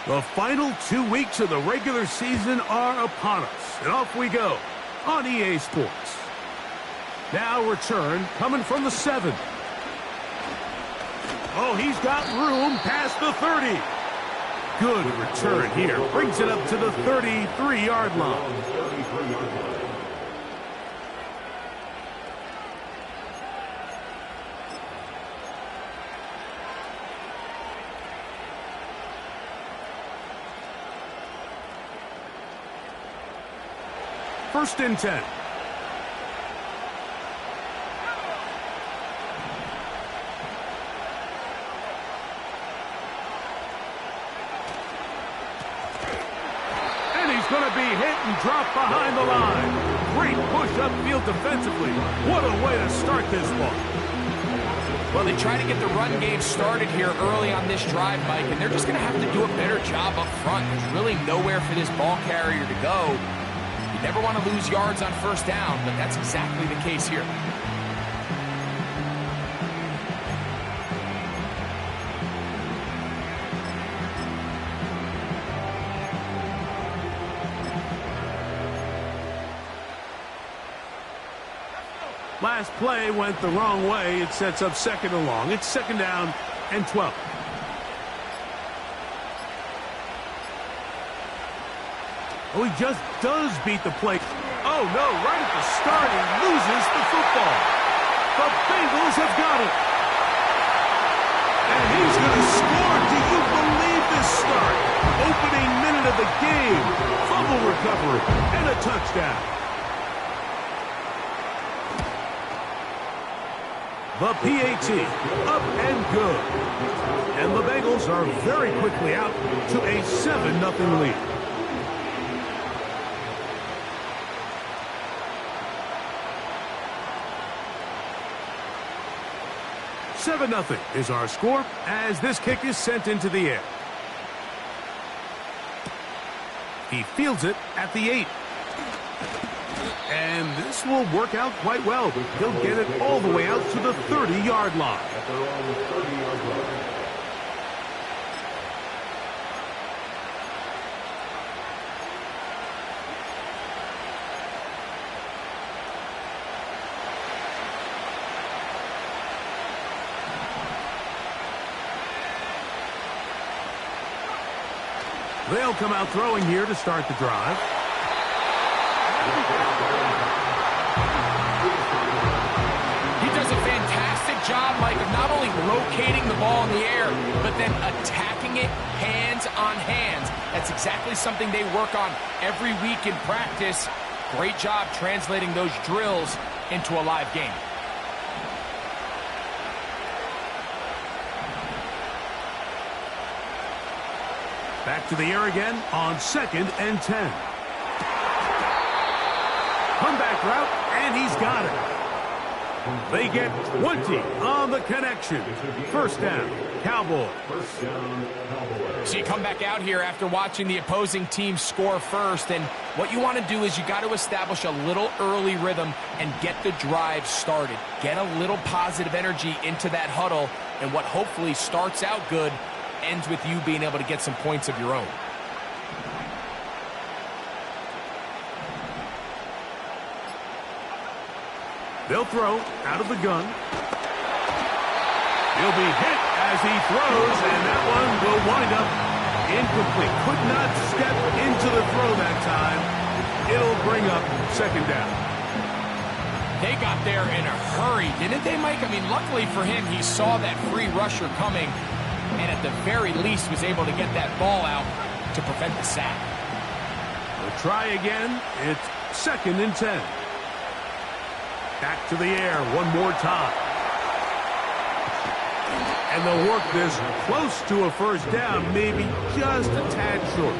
The final 2 weeks of the regular season are upon us, and off we go on EA Sports. Now return coming from the 7. Oh, he's got room past the 30. Good return here. Brings it up to the 33-yard line. First and 10. And he's going to be hit and dropped behind the line. Great push upfield defensively. What a way to start this one. Well, they try to get the run game started here early on this drive, Mike, and they're just going to have to do a better job up front. There's really nowhere for this ball carrier to go. You never want to lose yards on first down, but that's exactly the case here. Last play went the wrong way. It sets up second and long. It's second down and 12. Oh, he just does beat the play. Oh, no, right at the start, he loses the football. The Bengals have got it. And he's going to score. Do you believe this start? Opening minute of the game. Fumble recovery and a touchdown. The PAT, up and good. And the Bengals are very quickly out to a 7-0 lead. Nothing is our score as this kick is sent into the air. He fields it at the 8. And this will work out quite well. He'll get it all the way out to the 30-yard line. They'll come out throwing here to start the drive. He does a fantastic job, Mike, of not only locating the ball in the air, but then attacking it hands on hands. That's exactly something they work on every week in practice. Great job translating those drills into a live game. Back to the air again on second and 10. Comeback route, and he's got it. They get 20 on the connection. First down, Cowboys. So you come back out here after watching the opposing team score first, and what you want to do is you got to establish a little early rhythm and get the drive started. Get a little positive energy into that huddle, and what hopefully starts out good ends with you being able to get some points of your own. They'll throw out of the gun. He'll be hit as he throws, and that one will wind up incomplete. Could not step into the throw that time. It'll bring up second down. They got there in a hurry, didn't they, Mike? I mean, luckily for him, he saw that free rusher coming, and at the very least was able to get that ball out to prevent the sack. We'll try again. It's second and 10. Back to the air one more time. And they'll work this close to a first down, maybe just a tad short.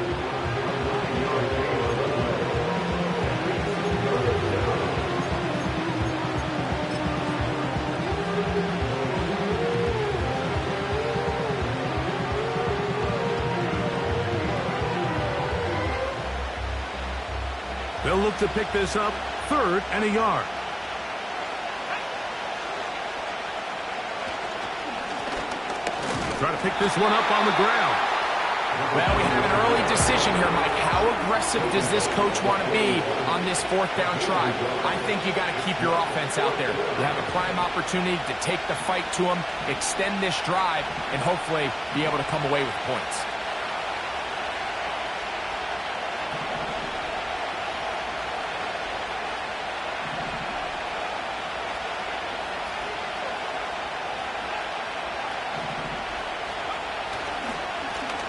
They'll look to pick this up, third and a yard. Try to pick this one up on the ground. Well, we have an early decision here, Mike. How aggressive does this coach want to be on this fourth down try? I think you got to keep your offense out there. You have a prime opportunity to take the fight to them, extend this drive, and hopefully be able to come away with points.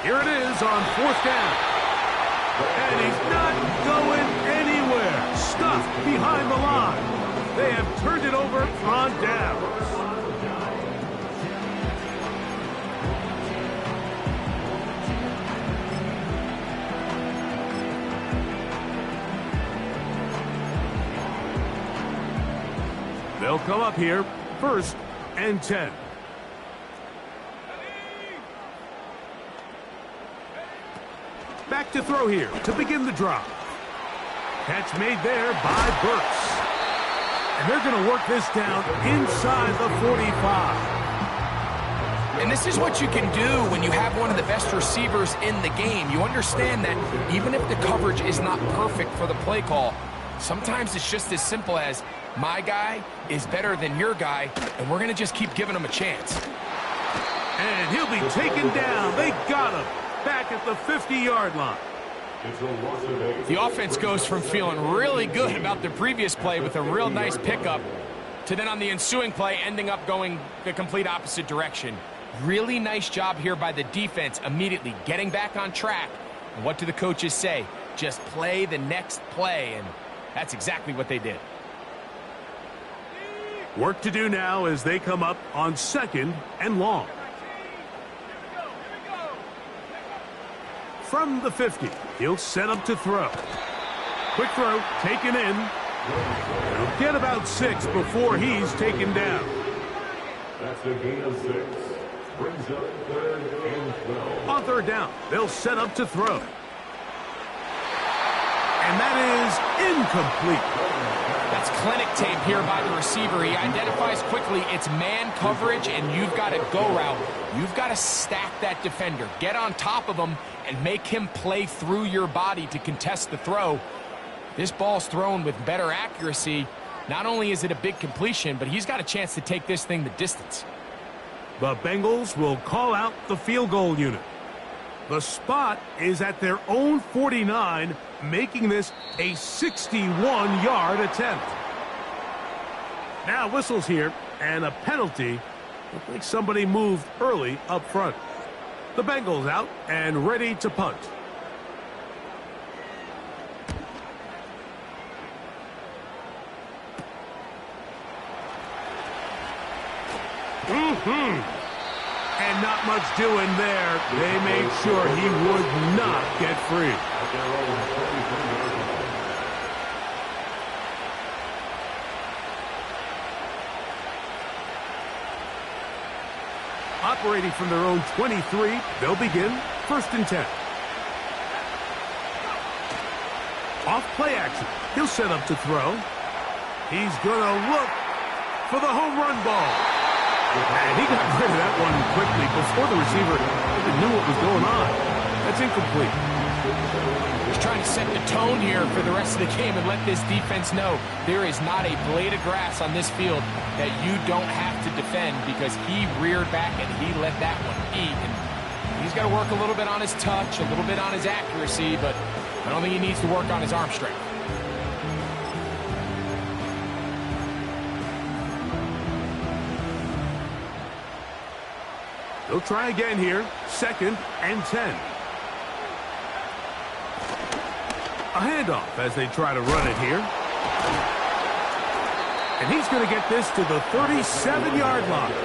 Here it is on fourth down. And he's not going anywhere. Stuffed behind the line. They have turned it over on downs. They'll come up here, 1st and 10. Back to throw here to begin the drive. Catch made there by Burks. And they're going to work this down inside the 45. And this is what you can do when you have one of the best receivers in the game. You understand that even if the coverage is not perfect for the play call, sometimes it's just as simple as my guy is better than your guy, and we're going to just keep giving him a chance. And he'll be taken down. They got him. Back at the 50-yard line. The offense goes from feeling really good about the previous play with a real nice pickup to then on the ensuing play ending up going the complete opposite direction. Really nice job here by the defense immediately getting back on track. And what do the coaches say? Just play the next play, and that's exactly what they did. Work to do now as they come up on 2nd and long. From the 50, he'll set up to throw. Quick throw, taken in. He'll get about 6 before he's taken down. That's a gain of 6. Brings up 3rd and 12. On 3rd down, they'll set up to throw. And that is incomplete. That's clinic tape here by the receiver. He identifies quickly it's man coverage, and you've got a go route. You've got to stack that defender. Get on top of him and make him play through your body to contest the throw. This ball's thrown with better accuracy. Not only is it a big completion, but he's got a chance to take this thing the distance. The Bengals will call out the field goal unit. The spot is at their own 49, making this a 61-yard attempt. Now whistles here, and a penalty. Looks like somebody moved early up front. The Bengals out and ready to punt. And not much doing there. They made sure he would not get free. Operating from their own 23, they'll begin 1st and 10. Off play action. He'll set up to throw. He's going to look for the home run ball. And he got rid of that one quickly before the receiver even knew what was going on. That's incomplete. He's trying to set the tone here for the rest of the game and let this defense know there is not a blade of grass on this field that you don't have to defend, because he reared back and he let that one eat. And he's got to work a little bit on his touch, a little bit on his accuracy, but I don't think he needs to work on his arm strength. They'll try again here, 2nd and 10. A handoff as they try to run it here. And he's going to get this to the 37-yard line.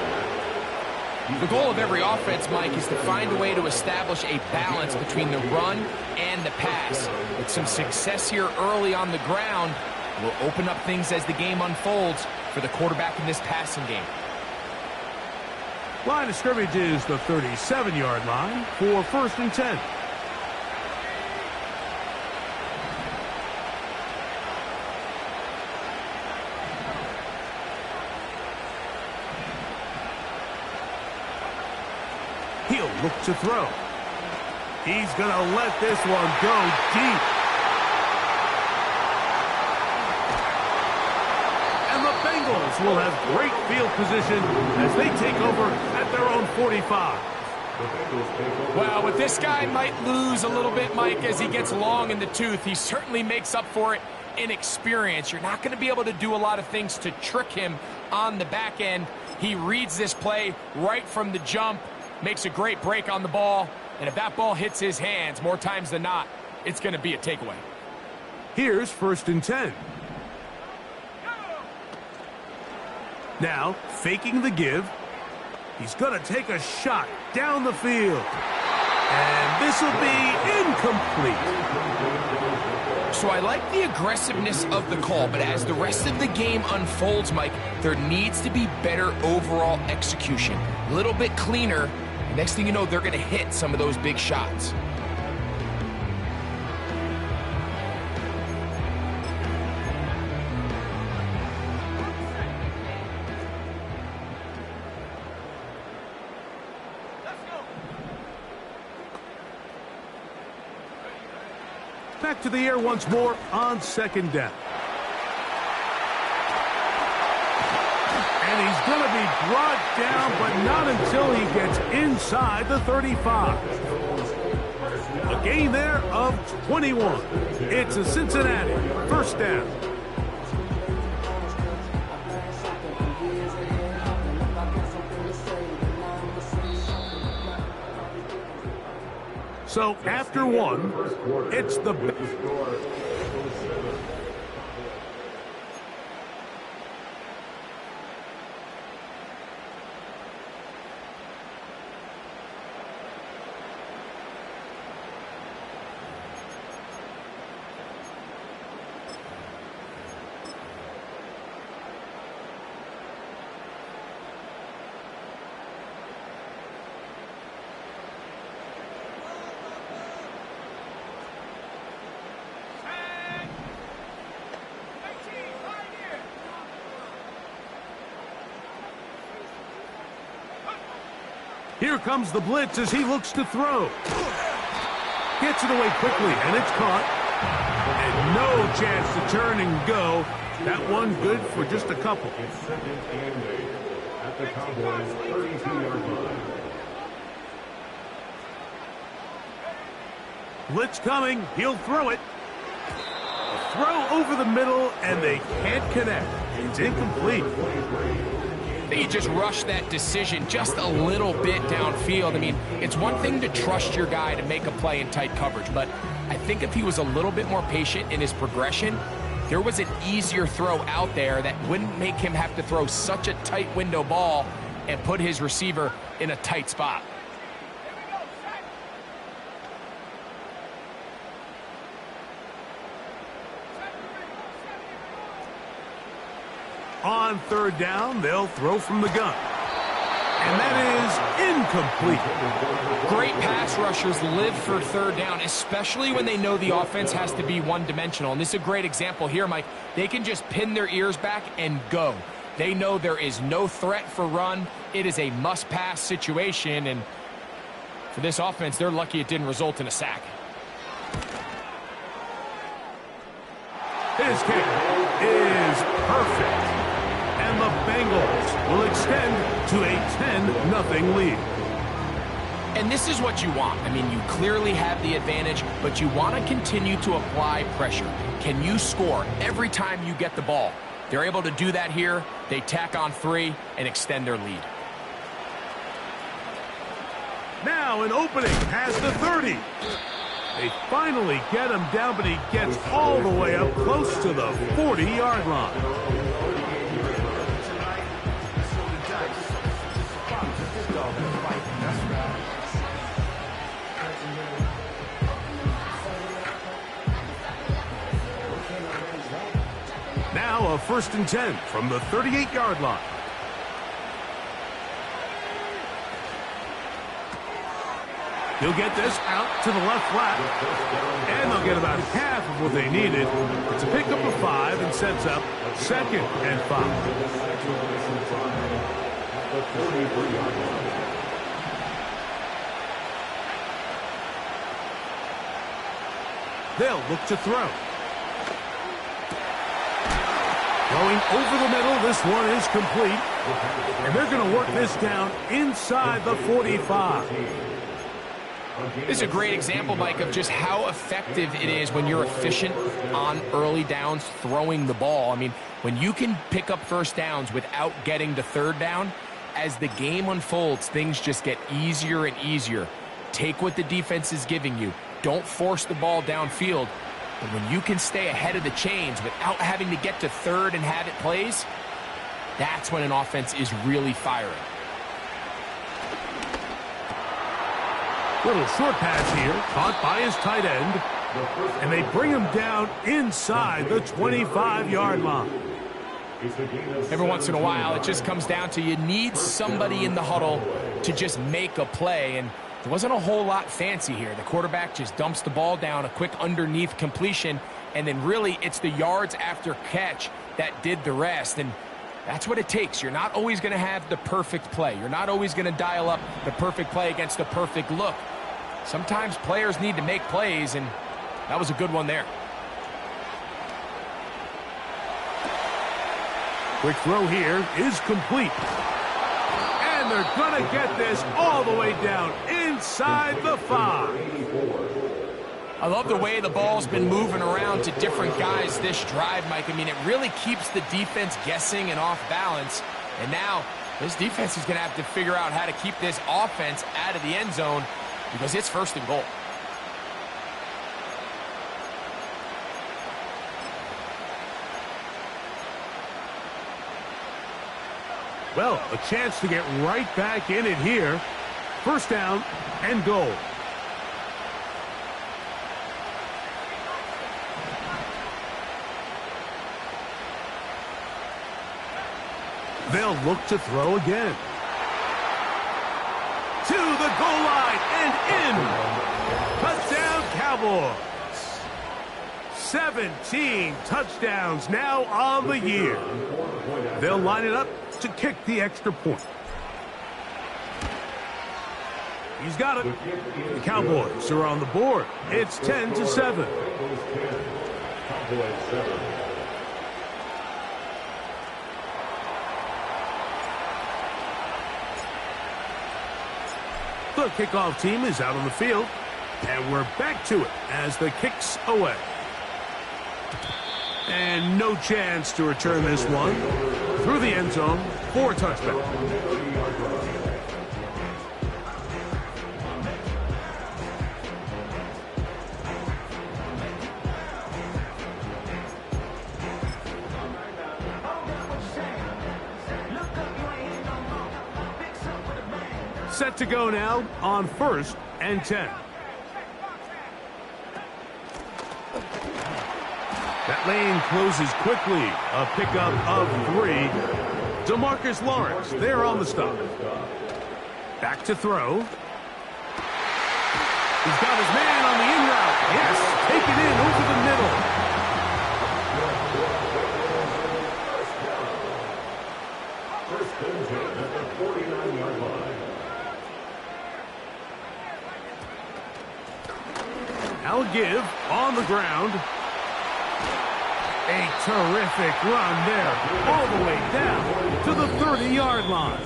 The goal of every offense, Mike, is to find a way to establish a balance between the run and the pass. With some success here early on the ground, will open up things as the game unfolds for the quarterback in this passing game. Line of scrimmage is the 37-yard line for 1st and 10. He'll look to throw. He's going to let this one go deep. And the Bengals will have great field position as they take over at their own 45. Well, with this guy might lose a little bit, Mike, as he gets long in the tooth. He certainly makes up for it in experience. You're not going to be able to do a lot of things to trick him on the back end. He reads this play right from the jump, makes a great break on the ball, and if that ball hits his hands more times than not, it's going to be a takeaway. Here's 1st and 10. Now, faking the give. He's going to take a shot down the field. And this will be incomplete. So I like the aggressiveness of the call, but as the rest of the game unfolds, Mike, there needs to be better overall execution. A little bit cleaner. Next thing you know, they're going to hit some of those big shots. Back to the air once more on 2nd down. And he's going to be brought down, but not until he gets inside the 35. A gain there of 21. It's a Cincinnati 1st down. So after one, it's the... Here comes the blitz as he looks to throw. Gets it away quickly, and it's caught. And no chance to turn and go. That one good for just a couple. It's 2nd and 8 at the Cowboys' 32-yard line. Blitz coming. He'll throw it. A throw over the middle, and they can't connect. It's incomplete. He just rushed that decision just a little bit downfield. I mean, it's one thing to trust your guy to make a play in tight coverage, but I think if he was a little bit more patient in his progression, there was an easier throw out there that wouldn't make him have to throw such a tight window ball and put his receiver in a tight spot. On 3rd down, they'll throw from the gun. And that is incomplete. Great pass rushers live for 3rd down, especially when they know the offense has to be one-dimensional. And this is a great example here, Mike. They can just pin their ears back and go. They know there is no threat for run. It is a must-pass situation. And for this offense, they're lucky it didn't result in a sack. His kick is perfect. And the Bengals will extend to a 10-0 lead. And this is what you want. I mean, you clearly have the advantage, but you want to continue to apply pressure. Can you score every time you get the ball? They're able to do that here. They tack on 3 and extend their lead. Now an opening past the 30. They finally get him down, but he gets all the way up close to the 40-yard line. Now a 1st and 10 from the 38-yard line. He'll get this out to the left flat, and they'll get about half of what they needed. It's a pickup of 5 and sets up 2nd and 5. The 43-yard line. They'll look to throw. Going over the middle, this one is complete. And they're going to work this down inside the 45. This is a great example, Mike, of just how effective it is when you're efficient on early downs throwing the ball. I mean, when you can pick up first downs without getting to third down, as the game unfolds, things just get easier and easier. Take what the defense is giving you. Don't force the ball downfield. But when you can stay ahead of the chains without having to get to third and have it plays, that's when an offense is really firing. Little short pass here, caught by his tight end. And they bring him down inside the 25-yard line. Every once in a while, it just comes down to you need somebody in the huddle to just make a play. And there wasn't a whole lot fancy here. The quarterback just dumps the ball down, a quick underneath completion, and then really it's the yards after catch that did the rest. And that's what it takes. You're not always going to have the perfect play. You're not always going to dial up the perfect play against the perfect look. Sometimes players need to make plays, and that was a good one there. Quick throw here is complete. And they're going to get this all the way down inside the 5. I love the way the ball's been moving around to different guys this drive, Mike. I mean, it really keeps the defense guessing and off balance. And now this defense is going to have to figure out how to keep this offense out of the end zone because it's first and goal. Well, a chance to get right back in it here. First down and goal. They'll look to throw again. To the goal line and in. Touchdown, Cowboys. 17 touchdowns now on the year. They'll line it up to kick the extra point. He's got it. The Cowboys are on the board. It's 10-7. The kickoff team is out on the field, and we're back to it as the kick's away. And no chance to return this one through the end zone for a touchback. Set to go now on 1st and 10. That lane closes quickly. A pickup of 3. DeMarcus Lawrence there on the stop. Back to throw. He's got his man on the in route. Yes, taken in over the middle. First and 10 at the 49-yard line. I'll give on the ground. A terrific run there, all the way down to the 30-yard line.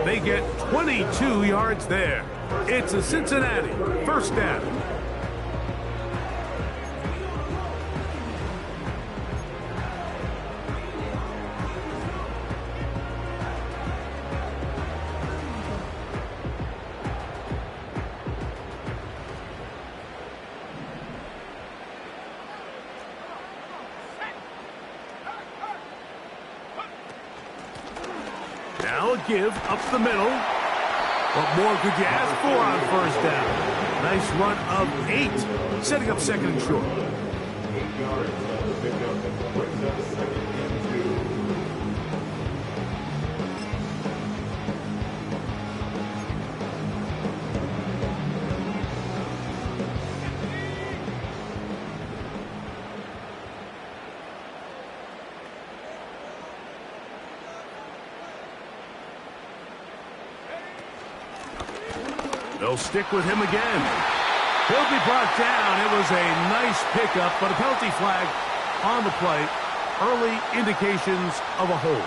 They get 22 yards there. It's a Cincinnati first down. Now a give up the middle. What more could you ask for on first down? Nice run of 8, setting up second and short. 8 yards on the pickup. Brings up second and 2. They'll stick with him again. He'll be brought down. It was a nice pickup, but a penalty flag on the play. Early indications of a hold.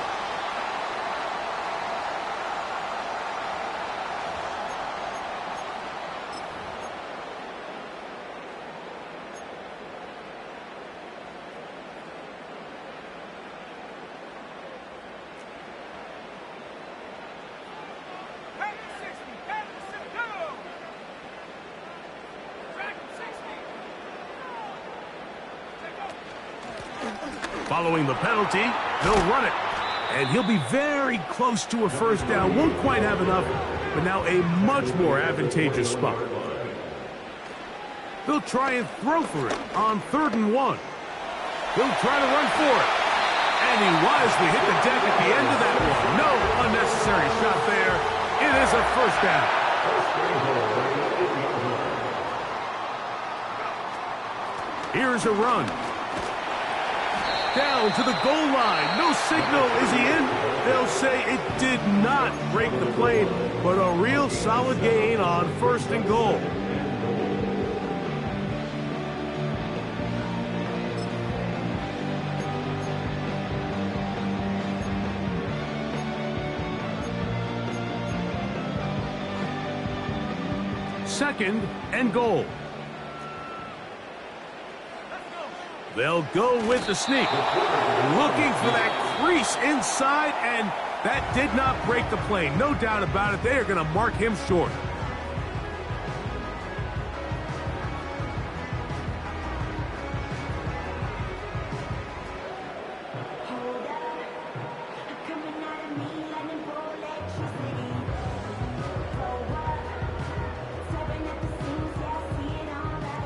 Following the penalty, they'll run it. And he'll be very close to a first down. Won't quite have enough, but now a much more advantageous spot. They'll try and throw for it on 3rd and 1. He'll try to run for it. And he wisely hit the deck at the end of that one. No unnecessary shot there. It is a first down. Here's a run. Down to the goal line. No signal. Is he in? They'll say it did not break the plane, but a real solid gain on 1st and goal. Second and goal. They'll go with the sneak. Looking for that crease inside, and that did not break the play. No doubt about it. They are going to mark him short.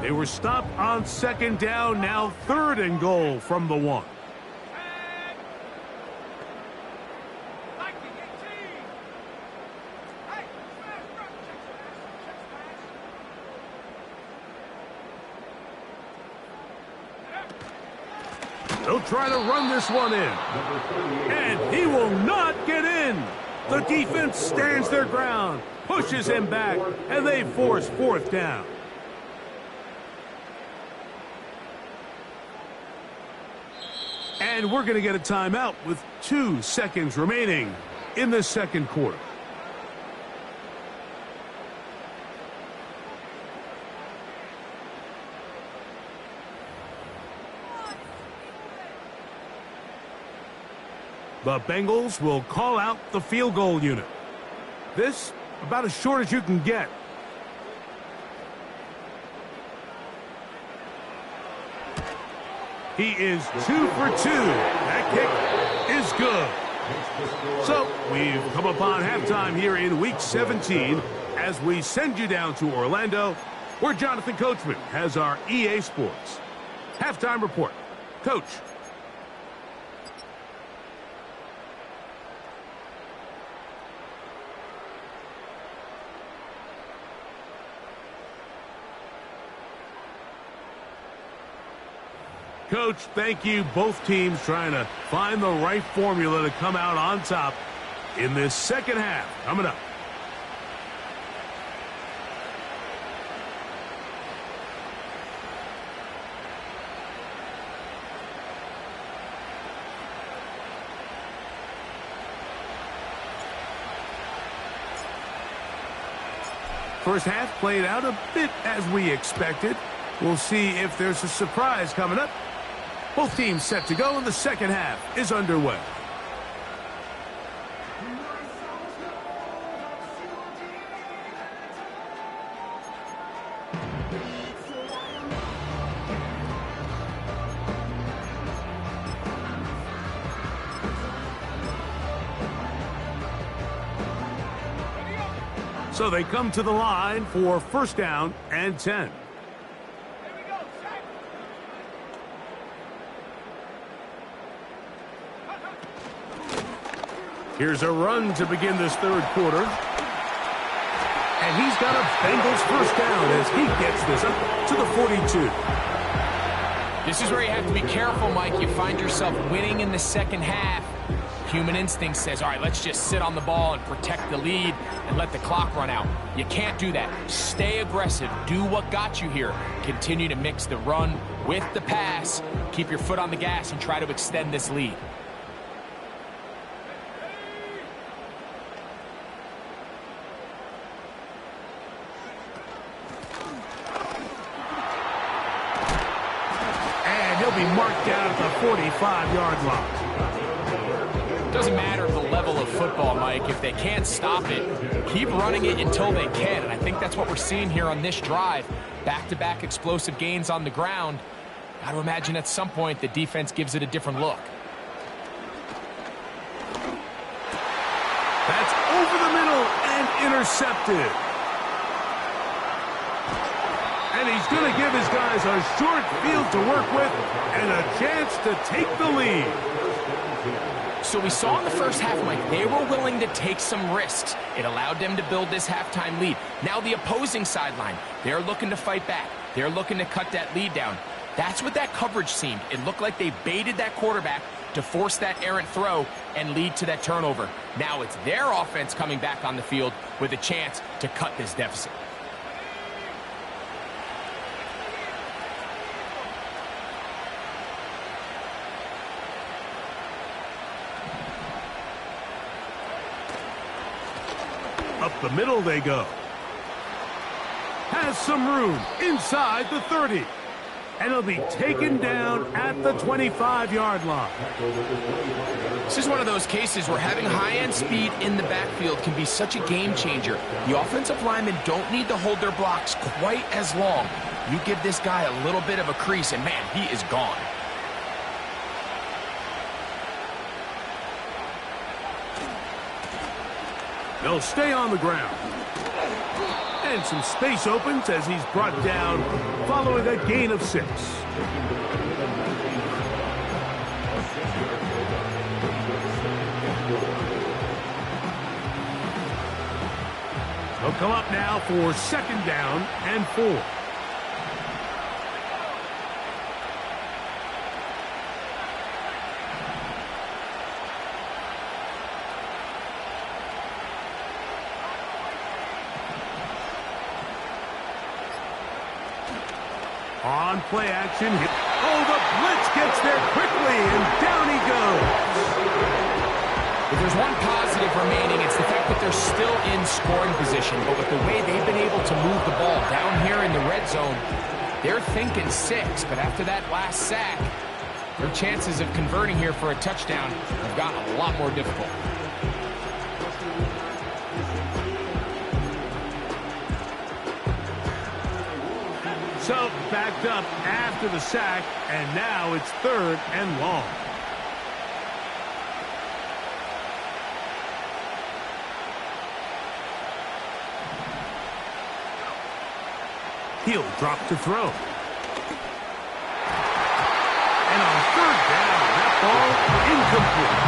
They were stopped on 2nd down, now 3rd and goal from the 1. They'll try to run this one in. And he will not get in. The defense stands their ground, pushes him back, and they force 4th down. And we're going to get a timeout with 2 seconds remaining in the 2nd quarter. The Bengals will call out the field goal unit. This about as short as you can get. He is 2 for 2. That kick is good. So we've come upon halftime here in Week 17 as we send you down to Orlando, where Jonathan Coachman has our EA Sports halftime report. Coach. Coach, thank you. Both teams trying to find the right formula to come out on top in this 2nd half. Coming up. First half played out a bit as we expected. We'll see if there's a surprise coming up. Both teams set to go, and the 2nd half is underway. So they come to the line for 1st down and 10. Here's a run to begin this 3rd quarter. And he's got a Bengals 1st down as he gets this up to the 42. This is where you have to be careful, Mike. You find yourself winning in the 2nd half. Human instinct says, all right, let's just sit on the ball and protect the lead and let the clock run out. You can't do that. Stay aggressive. Do what got you here. Continue to mix the run with the pass. Keep your foot on the gas and try to extend this lead. And he'll be marked down at the 45-yard line. Doesn't matter the level of football, Mike. If they can't stop it, keep running it until they can. And I think that's what we're seeing here on this drive. Back-to-back explosive gains on the ground. Got to imagine at some point the defense gives it a different look. That's over the middle and intercepted. And he's going to give his guys a short field to work with and a chance to take the lead. So we saw in the first half, Mike, they were willing to take some risks. It allowed them to build this halftime lead. Now the opposing sideline, they're looking to fight back. They're looking to cut that lead down. That's what that coverage seemed. It looked like they baited that quarterback to force that errant throw and lead to that turnover. Now it's their offense coming back on the field with a chance to cut this deficit. Up the middle they go. Has some room inside the 30. And he'll be taken down at the 25-yard line. This is one of those cases where having high-end speed in the backfield can be such a game changer. The offensive linemen don't need to hold their blocks quite as long. You give this guy a little bit of a crease, and man, he is gone. They'll stay on the ground. And some space opens as he's brought down following a gain of 6. He'll come up now for 2nd down and 4. On play action. Oh, the blitz gets there quickly, and down he goes. If there's one positive remaining, it's the fact that they're still in scoring position. But with the way they've been able to move the ball down here in the red zone, they're thinking 6. But after that last sack, their chances of converting here for a touchdown have gotten a lot more difficult. So, backed up after the sack, and now it's 3rd and long. He'll drop to throw. And on 3rd down, that ball incomplete.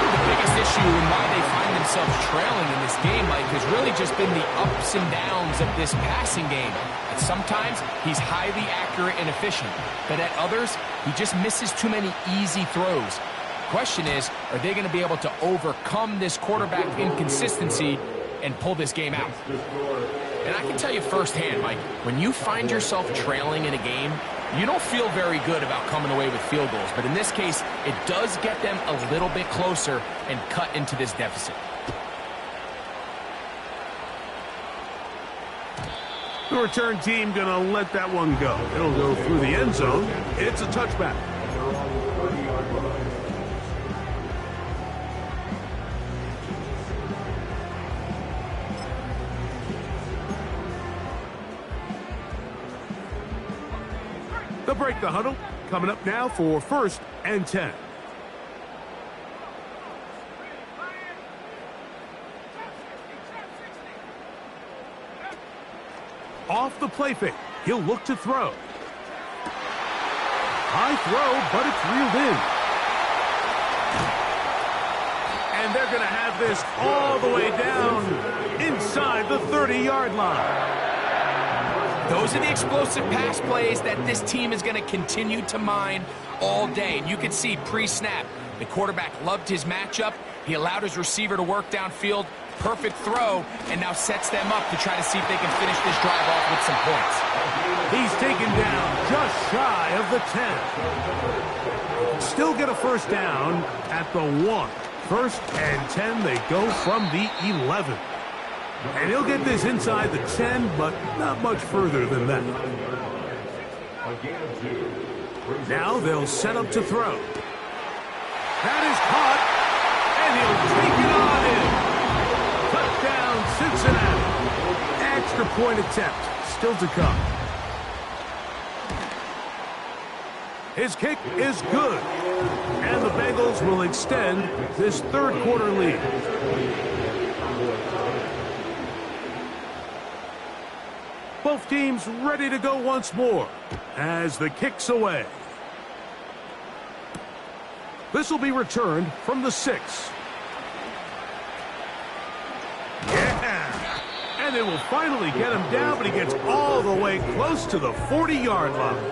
The biggest issue and why they find themselves trailing in this game, Mike, has really just been the ups and downs of this passing game. And sometimes he's highly accurate and efficient, but at others, he just misses too many easy throws. The question is, are they going to be able to overcome this quarterback inconsistency and pull this game out? And I can tell you firsthand, Mike, when you find yourself trailing in a game, you don't feel very good about coming away with field goals. But in this case, it does get them a little bit closer and cut into this deficit. The return team going to let that one go. It'll go through the end zone. It's a touchback. They'll break the huddle. Coming up now for 1st and 10. Off the play fake. He'll look to throw. High throw, but it's reeled in. And they're going to have this all the way down inside the 30-yard line. Those are the explosive pass plays that this team is going to continue to mine all day. And you can see pre-snap, The quarterback loved his matchup. He allowed his receiver to work downfield. Perfect throw, and now sets them up to try to see if they can finish this drive off with some points. He's taken down just shy of the 10. Still get a first down at the 1. First and 10, they go from the 11. And he'll get this inside the 10, but not much further than that. Now they'll set up to throw. That is caught, and he'll take it on in. Touchdown, Cincinnati. Extra point attempt still to come. His kick is good, and the Bengals will extend this third quarter lead. Both teams ready to go once more as the kick's away. This will be returned from the 6. Yeah! And it will finally get him down, but he gets all the way close to the 40-yard line.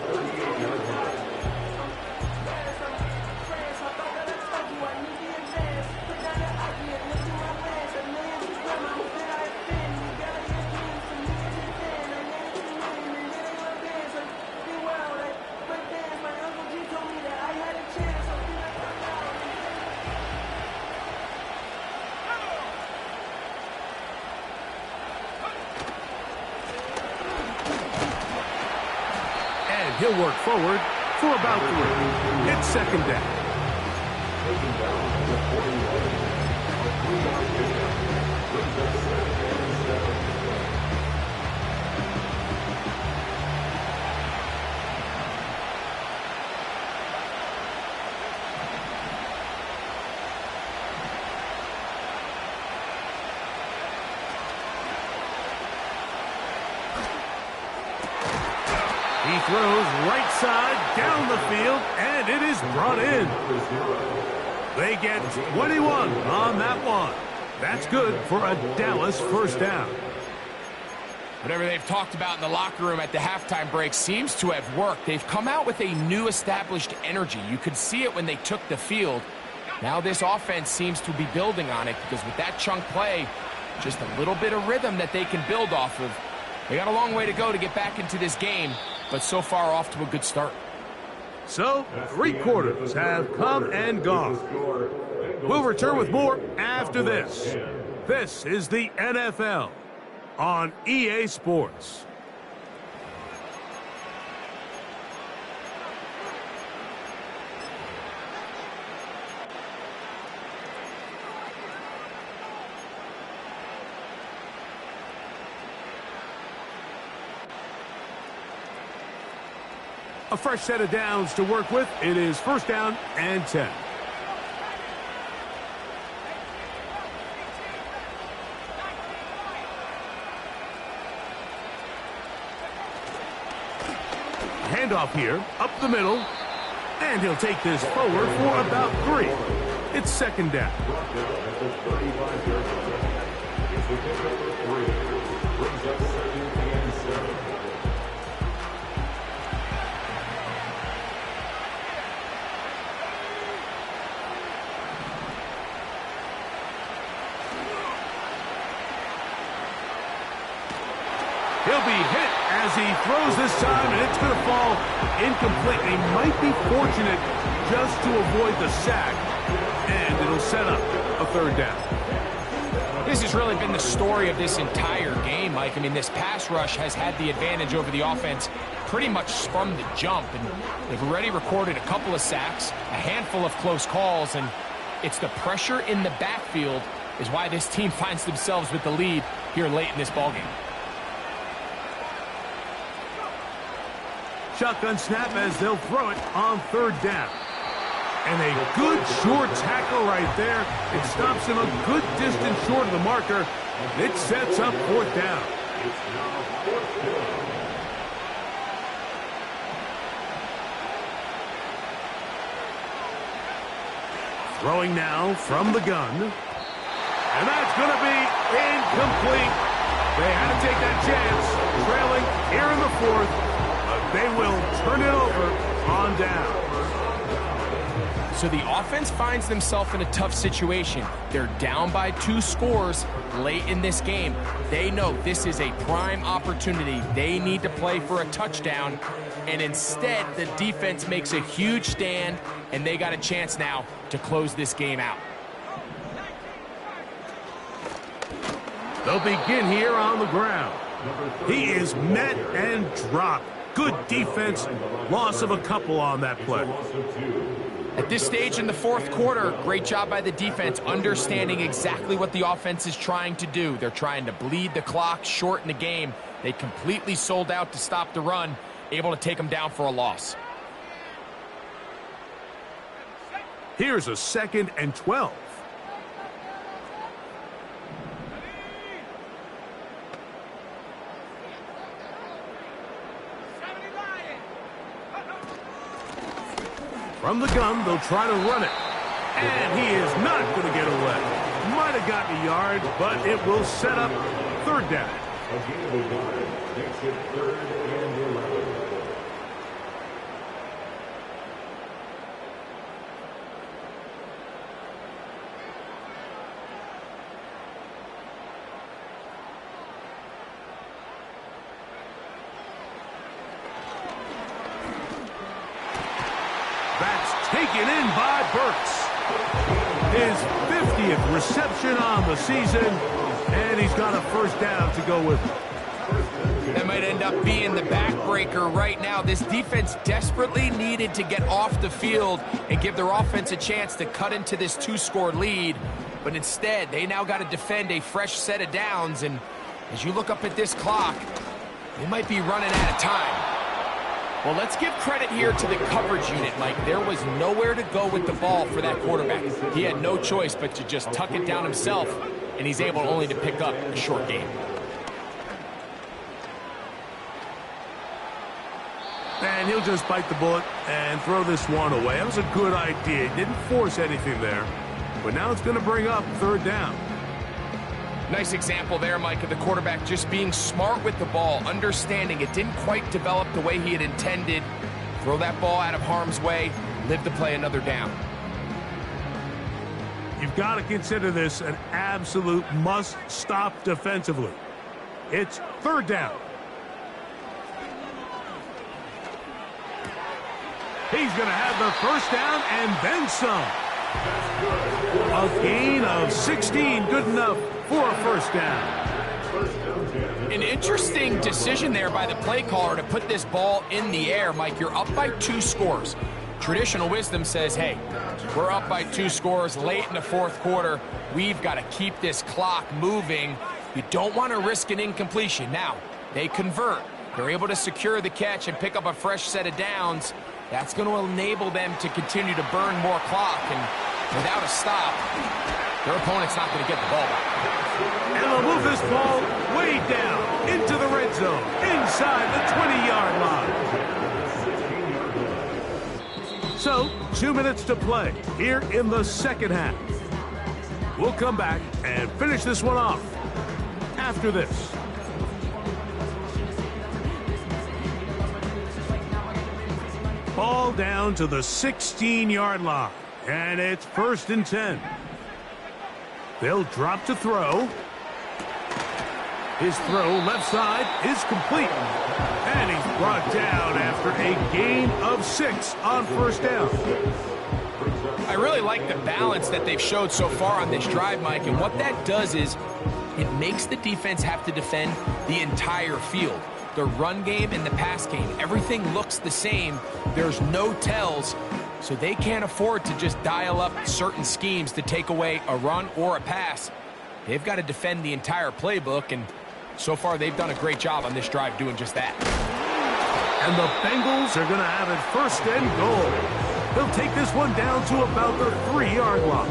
He'll work forward for about 3. It's second down. He throws right side down the field, and it is brought in. They get 21 on that one. That's good for a Dallas first down. Whatever they've talked about in the locker room at the halftime break seems to have worked. They've come out with a new established energy. You could see it when they took the field. Now this offense seems to be building on it because with that chunk play, just a little bit of rhythm that they can build off of. They got a long way to go to get back into this game, but so far off to a good start. So, 3 quarters have come and gone. We'll return with more after this. This is the NFL on EA Sports. A fresh set of downs to work with. It is first down and 10. Handoff here, up the middle, and he'll take this forward for about 3. It's second down. He'll be hit as he throws this time, and it's going to fall incomplete. He might be fortunate just to avoid the sack, and it'll set up a third down. This has really been the story of this entire game, Mike. I mean, this pass rush has had the advantage over the offense pretty much from the jump, and they've already recorded a couple of sacks, a handful of close calls, and it's the pressure in the backfield is why this team finds themselves with the lead here late in this ballgame. Shotgun snap as they'll throw it on third down. And a good short tackle right there. It stops him a good distance short of the marker. It sets up fourth down. Throwing now from the gun. And that's going to be incomplete. They had to take that chance, trailing here in the fourth. They will turn it over on down. So the offense finds themselves in a tough situation. They're down by 2 scores late in this game. They know this is a prime opportunity. They need to play for a touchdown, and instead the defense makes a huge stand, and they got a chance now to close this game out. They'll begin here on the ground. He is met and dropped. Good defense. Loss of a couple on that play. At this stage in the 4th quarter, great job by the defense, understanding exactly what the offense is trying to do. They're trying to bleed the clock, shorten the game. They completely sold out to stop the run, able to take them down for a loss. Here's a 2nd and 12. From the gun, they'll try to run it. And he is not going to get away. Might have gotten a yard, but it will set up 3rd down. Makes it 3rd and 11. That's taken in by Burks. His 50th reception on the season, and he's got a 1st down to go with it. That might end up being the backbreaker right now. This defense desperately needed to get off the field and give their offense a chance to cut into this 2-score lead. But instead, they now got to defend a fresh set of downs. And as you look up at this clock, they might be running out of time. Well, let's give credit here to the coverage unit, Mike. There was nowhere to go with the ball for that quarterback. He had no choice but to just tuck it down himself, and he's able only to pick up a short gain. And he'll just bite the bullet and throw this one away. That was a good idea. Didn't force anything there. But now it's going to bring up 3rd down. Nice example there, Mike, of the quarterback just being smart with the ball, understanding it didn't quite develop the way he had intended. Throw that ball out of harm's way, live to play another down. You've got to consider this an absolute must-stop defensively. It's 3rd down. He's going to have the 1st down and then some. A gain of 16, good enough for a 1st down. An interesting decision there by the play caller to put this ball in the air. Mike, you're up by 2 scores. Traditional wisdom says, hey, we're up by 2 scores late in the 4th quarter. We've got to keep this clock moving. You don't want to risk an incompletion. Now, they convert. They're able to secure the catch and pick up a fresh set of downs. That's going to enable them to continue to burn more clock, and without a stop, their opponent's not going to get the ball back. And they'll move this ball way down into the red zone, inside the 20-yard line. So, 2 minutes to play here in the 2nd half. We'll come back and finish this one off after this. Ball down to the 16-yard line, and it's 1st and 10. They'll drop to throw. His throw left side is complete, and he's brought down after a gain of 6 on 1st down. I really like the balance that they've showed so far on this drive, Mike, and what that does is it makes the defense have to defend the entire field. The run game and the pass game, everything looks the same. There's no tells, so they can't afford to just dial up certain schemes to take away a run or a pass. They've got to defend the entire playbook, and so far they've done a great job on this drive doing just that. And the Bengals are going to have it 1st and goal. They'll take this one down to about the 3-yard line.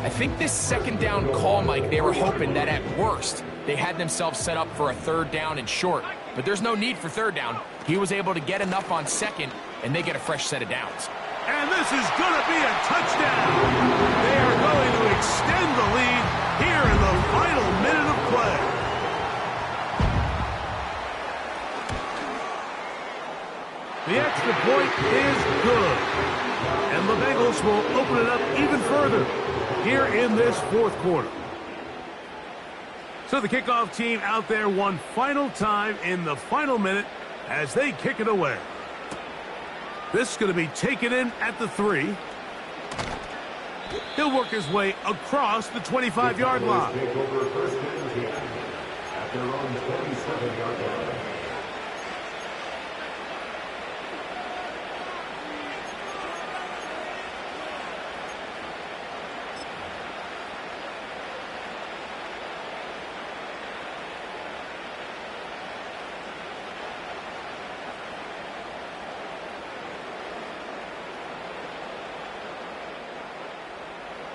I think this 2nd down call, Mike, they were hoping that at worst they had themselves set up for a 3rd down and short. But there's no need for 3rd down. He was able to get enough on 2nd, and they get a fresh set of downs. And this is going to be a touchdown. They are going to extend the lead here in the final minute of play. The extra point is good. And will open it up even further here in this fourth quarter. So the kickoff team out there one final time in the final minute as they kick it away. This is going to be taken in at the 3. He'll work his way across the 25-yard line. Take over first and 10 at their own 27-yard line.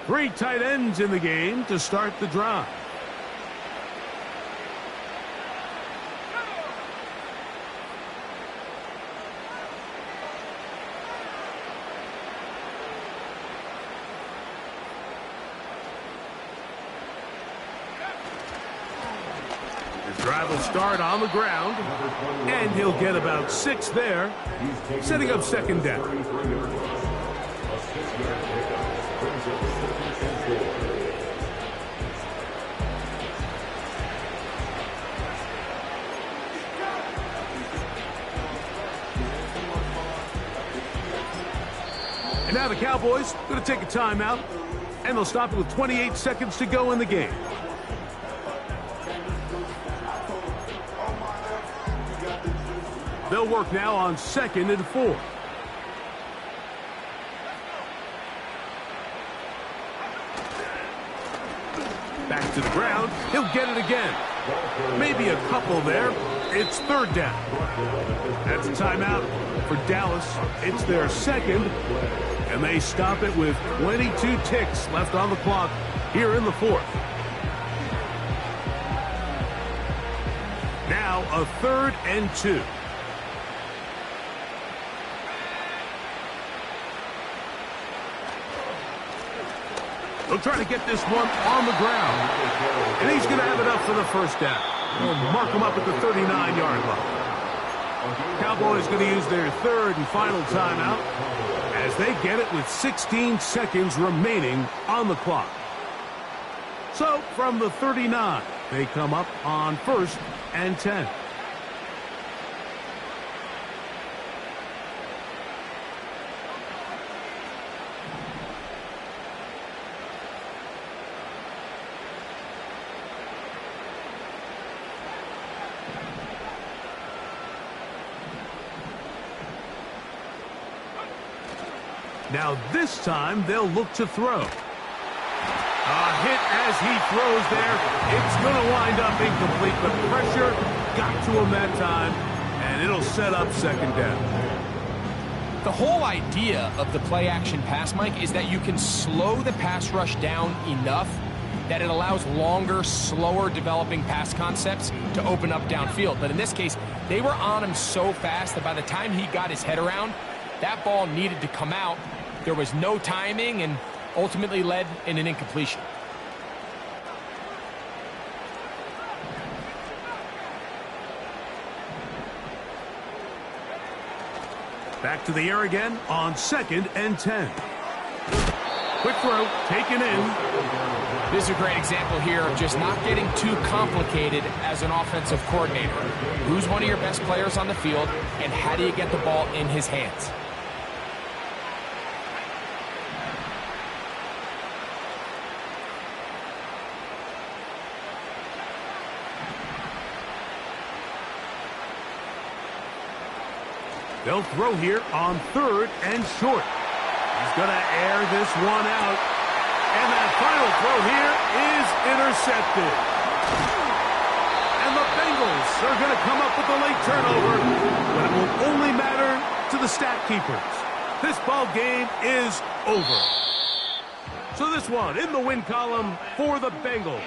Three tight ends in the game to start the drive. His drive will start on the ground, and he'll get about 6 there, setting up second down. And now the Cowboys going to take a timeout, and they'll stop it with 28 seconds to go in the game. They'll work now on 2nd and 4. Back to the ground. He'll get it again. Maybe a couple there. It's 3rd down. That's a timeout for Dallas. It's their 2nd, and they stop it with 22 ticks left on the clock here in the 4th. Now a 3rd and 2. They'll try to get this one on the ground. And he's going to have it up for the 1st down. They'll mark him up at the 39-yard line. Cowboys going to use their 3rd and final timeout as they get it with 16 seconds remaining on the clock. So from the 39, they come up on 1st and 10. Now this time they'll look to throw. A hit as he throws there. It's going to wind up incomplete, but pressure got to him that time, and it'll set up 2nd down. The whole idea of the play-action pass, Mike, is that you can slow the pass rush down enough that it allows longer, slower developing pass concepts to open up downfield. But in this case, they were on him so fast that by the time he got his head around, that ball needed to come out. There was no timing and ultimately led in an incompletion. Back to the air again on 2nd and 10. Quick throw, taken in. This is a great example here of just not getting too complicated as an offensive coordinator. Who's one of your best players on the field, and how do you get the ball in his hands? They'll throw here on 3rd and short. He's going to air this one out. And that final throw here is intercepted. And the Bengals are going to come up with a late turnover, but it will only matter to the stat keepers. This ball game is over. So this one in the win column for the Bengals.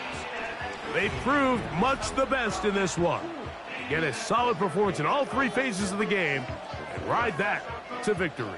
They proved much the best in this one. Get a solid performance in all 3 phases of the game and ride that to victory.